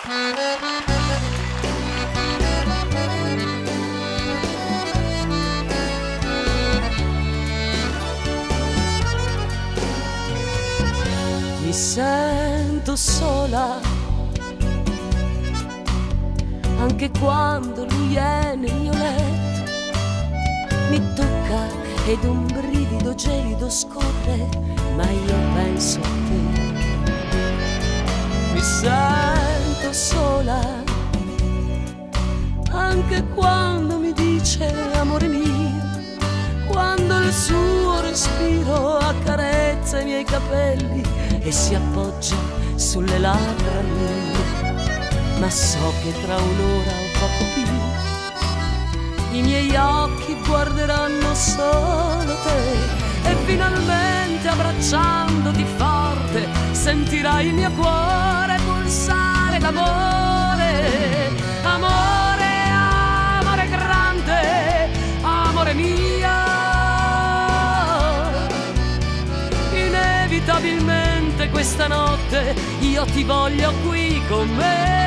Mi sento sola anche quando lui è nel mio letto. Mi tocca ed un brivido gelido scorre, ma io penso a te. Mi sento sola anche quando mi dice amore mio, quando il suo respiro accarezza i miei capelli e si appoggia sulle labbra mie. Ma so che tra un'ora o poco più i miei occhi guarderanno solo te e finalmente abbracciandoti forte sentirai il mio cuore pulsare d'amore. Amore, amore grande, amore mio, inevitabilmente questa notte io ti voglio qui con me.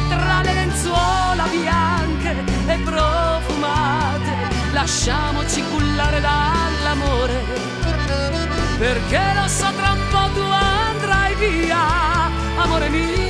Tra le lenzuola bianche e profumate lasciamoci cullare dall'amore, perché lo so tra un po' tu andrai via, amore mio.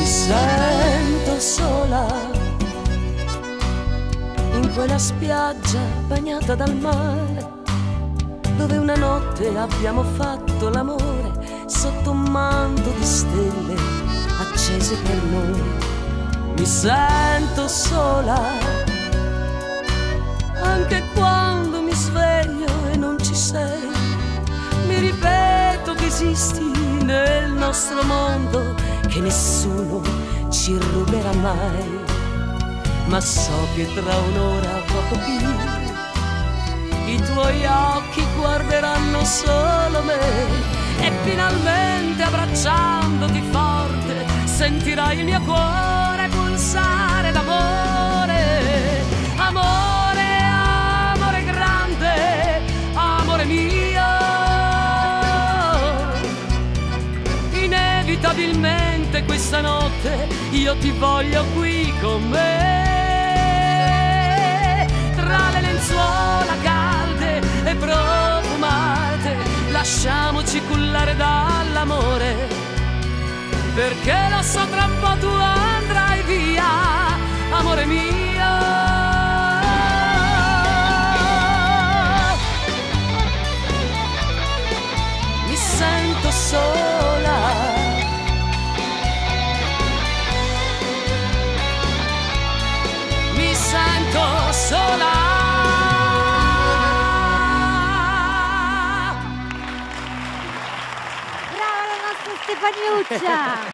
Sento sola in quella spiaggia bagnata dal mare, dove una notte abbiamo fatto l'amore sotto un manto di stelle accese per noi. Mi sento sola anche quando mi sveglio e non ci sei. Mi ripeto che esisti nel nostro mondo, che nessuno ci ruberà mai, ma so che tra un'ora poco più i tuoi occhi guarderanno solo me e finalmente abbracciandoti forte sentirai il mio cuore pulsare d'amore. Amore, amore grande, amore mio, inevitabilmente questa notte io ti voglio qui con me. Tra le lenzuola calde e profumate lasciamoci cullare dall'amore, perché lo so tra un po' tu andrai via, amore mio. Mi sento sola sola. Brava la nostra Stefanuccia!